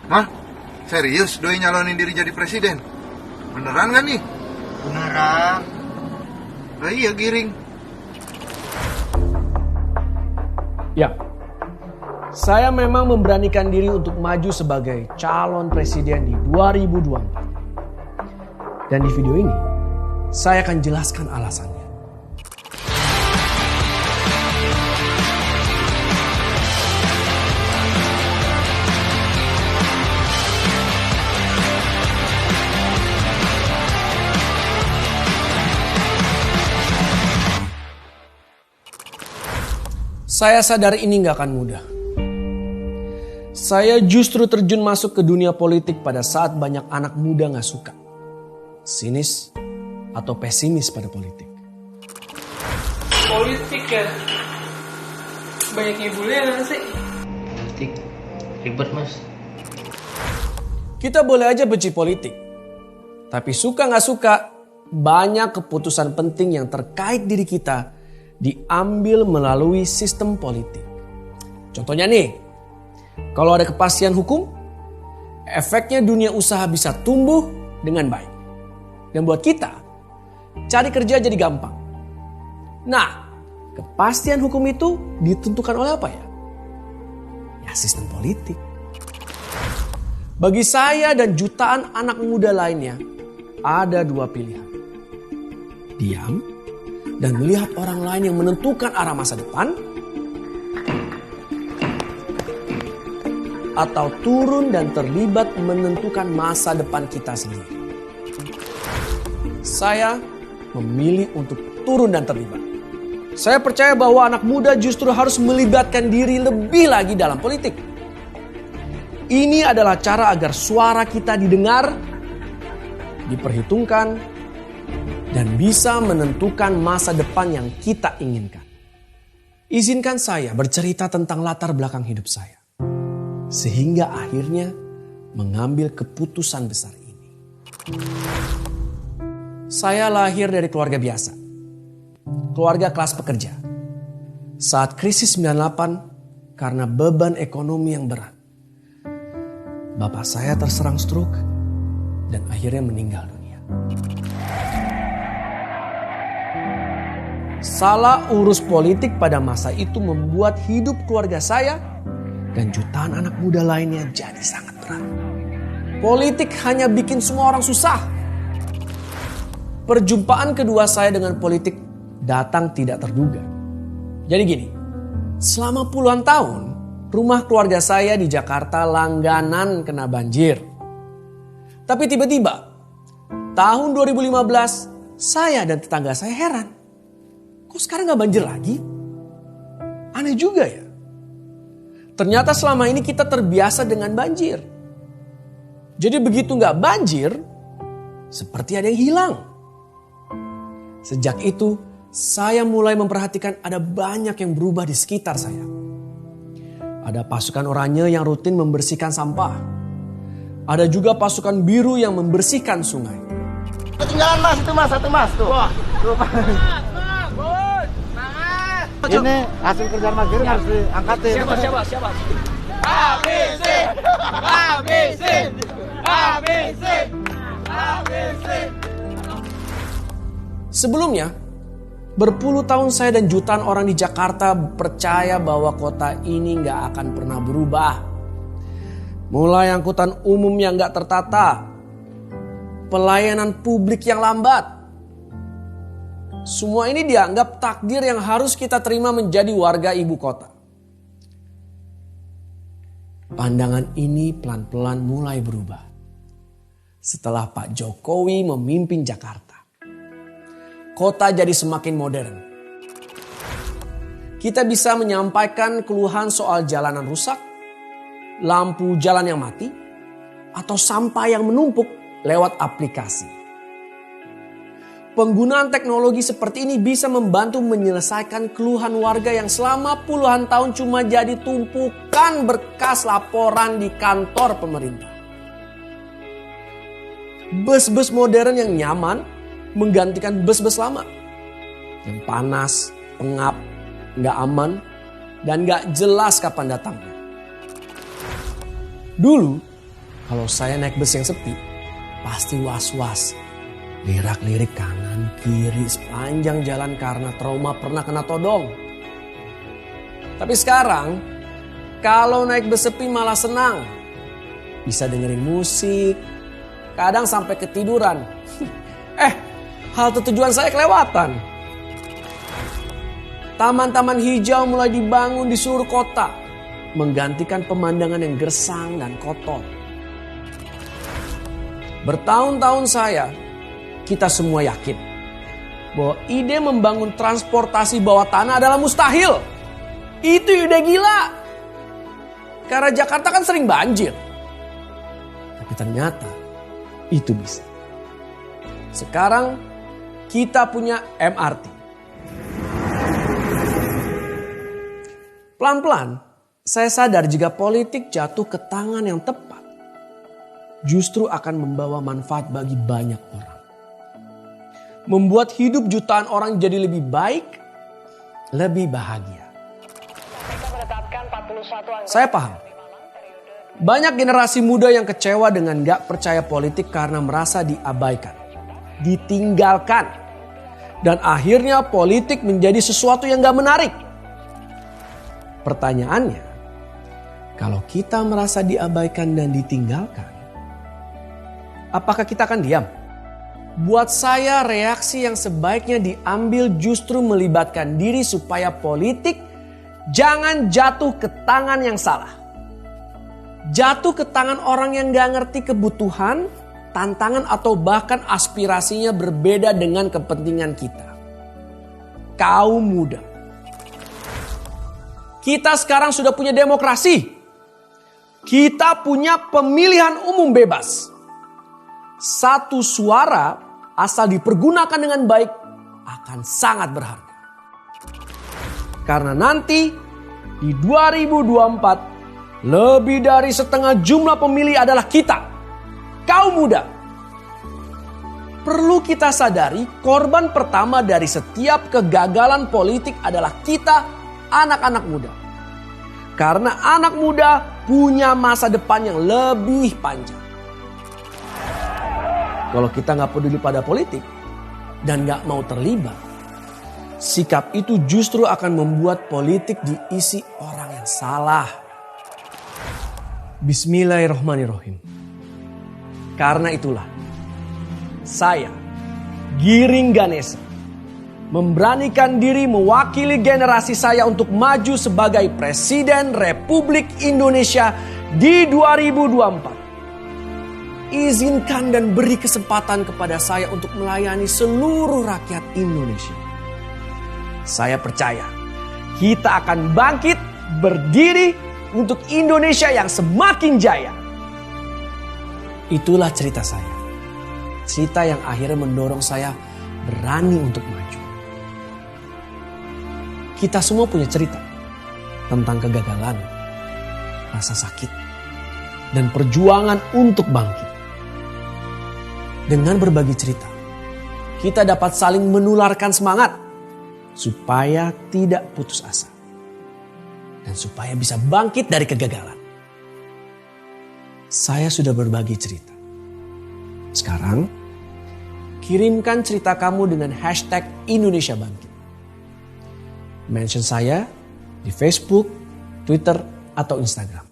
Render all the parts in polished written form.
Hah? Serius doi nyalonin diri jadi presiden? Beneran gak nih? Beneran. Lah iya Giring. Ya, saya memang memberanikan diri untuk maju sebagai calon presiden di 2024. Dan di video ini, saya akan jelaskan alasannya. Saya sadar ini gak akan mudah. Saya justru terjun masuk ke dunia politik pada saat banyak anak muda gak suka, sinis, atau pesimis pada politik. Politik ya? Banyak yang bully gak sih? Politik ribet mas. Kita boleh aja benci politik, tapi suka gak suka, banyak keputusan penting yang terkait diri kita diambil melalui sistem politik. Contohnya nih, kalau ada kepastian hukum, efeknya dunia usaha bisa tumbuh dengan baik. Dan buat kita, cari kerja jadi gampang. Nah, kepastian hukum itu ditentukan oleh apa ya? Ya sistem politik. Bagi saya dan jutaan anak muda lainnya, ada dua pilihan. Diam dan melihat orang lain yang menentukan arah masa depan, atau turun dan terlibat menentukan masa depan kita sendiri. Saya memilih untuk turun dan terlibat. Saya percaya bahwa anak muda justru harus melibatkan diri lebih lagi dalam politik. Ini adalah cara agar suara kita didengar, diperhitungkan, dan bisa menentukan masa depan yang kita inginkan. Izinkan saya bercerita tentang latar belakang hidup saya, sehingga akhirnya mengambil keputusan besar ini. Saya lahir dari keluarga biasa, keluarga kelas pekerja. Saat krisis 98 karena beban ekonomi yang berat, bapak saya terserang stroke dan akhirnya meninggal dunia. Salah urus politik pada masa itu membuat hidup keluarga saya dan jutaan anak muda lainnya jadi sangat berat. Politik hanya bikin semua orang susah. Perjumpaan kedua saya dengan politik datang tidak terduga. Jadi gini, selama puluhan tahun rumah keluarga saya di Jakarta langganan kena banjir. Tapi tiba-tiba tahun 2015 saya dan tetangga saya heran. Kok sekarang gak banjir lagi? Aneh juga ya. Ternyata selama ini kita terbiasa dengan banjir. Jadi begitu gak banjir, seperti ada yang hilang. Sejak itu, saya mulai memperhatikan ada banyak yang berubah di sekitar saya. Ada pasukan oranye yang rutin membersihkan sampah. Ada juga pasukan biru yang membersihkan sungai. Ketinggalan mas, itu mas, satu mas tuh. Wah, tuh mas. Ini hasil kerjaan Mas Giring harus diangkatin. Siapa? Habisin! Sebelumnya, berpuluh tahun saya dan jutaan orang di Jakarta percaya bahwa kota ini gak akan pernah berubah. Mulai angkutan umum yang gak tertata, pelayanan publik yang lambat. Semua ini dianggap takdir yang harus kita terima menjadi warga ibu kota. Pandangan ini pelan-pelan mulai berubah setelah Pak Jokowi memimpin Jakarta. Kota jadi semakin modern. Kita bisa menyampaikan keluhan soal jalanan rusak, lampu jalan yang mati, atau sampah yang menumpuk lewat aplikasi. Penggunaan teknologi seperti ini bisa membantu menyelesaikan keluhan warga yang selama puluhan tahun cuma jadi tumpukan berkas laporan di kantor pemerintah. Bus-bus modern yang nyaman menggantikan bus-bus lama. Yang panas, pengap, gak aman, dan gak jelas kapan datangnya. Dulu, Kalau saya naik bus yang sepi, pasti was-was. Lirak-lirik kanan, kiri, sepanjang jalan karena trauma pernah kena todong. Tapi sekarang, kalau naik bus sepi malah senang. Bisa dengerin musik, kadang sampai ketiduran. Halte tujuan saya kelewatan. Taman-taman hijau mulai dibangun di seluruh kota, menggantikan pemandangan yang gersang dan kotor. Bertahun-tahun kita semua yakin bahwa ide membangun transportasi bawah tanah adalah mustahil. Itu ide gila. Karena Jakarta kan sering banjir. Tapi ternyata itu bisa. Sekarang kita punya MRT. Pelan-pelan saya sadar jika politik jatuh ke tangan yang tepat, justru akan membawa manfaat bagi banyak orang. Membuat hidup jutaan orang jadi lebih baik, lebih bahagia. Saya paham. Banyak generasi muda yang kecewa dengan gak percaya politik karena merasa diabaikan, ditinggalkan. Dan akhirnya politik menjadi sesuatu yang gak menarik. Pertanyaannya, kalau kita merasa diabaikan dan ditinggalkan, apakah kita akan diam? Buat saya reaksi yang sebaiknya diambil justru melibatkan diri supaya politik jangan jatuh ke tangan yang salah. Jatuh ke tangan orang yang gak ngerti kebutuhan, tantangan atau bahkan aspirasinya berbeda dengan kepentingan kita. Kaum muda. Kita sekarang sudah punya demokrasi. Kita punya pemilihan umum bebas. Satu suara asal dipergunakan dengan baik akan sangat berharga. Karena nanti di 2024 lebih dari setengah jumlah pemilih adalah kita, kaum muda. Perlu kita sadari korban pertama dari setiap kegagalan politik adalah kita, anak-anak muda. Karena anak muda punya masa depan yang lebih panjang. Kalau kita gak peduli pada politik dan gak mau terlibat, sikap itu justru akan membuat politik diisi orang yang salah. Bismillahirrahmanirrahim. Karena itulah, saya, Giring Ganesha, memberanikan diri mewakili generasi saya untuk maju sebagai Presiden Republik Indonesia di 2024. Izinkan dan beri kesempatan kepada saya untuk melayani seluruh rakyat Indonesia. Saya percaya kita akan bangkit berdiri untuk Indonesia yang semakin jaya. Itulah cerita saya. Cerita yang akhirnya mendorong saya berani untuk maju. Kita semua punya cerita tentang kegagalan, rasa sakit, dan perjuangan untuk bangkit. Dengan berbagi cerita, kita dapat saling menularkan semangat supaya tidak putus asa dan supaya bisa bangkit dari kegagalan. Saya sudah berbagi cerita. Sekarang, kirimkan cerita kamu dengan hashtag Indonesia Bangkit. Mention saya di Facebook, Twitter, atau Instagram.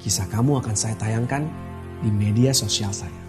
Kisah kamu akan saya tayangkan di media sosial saya.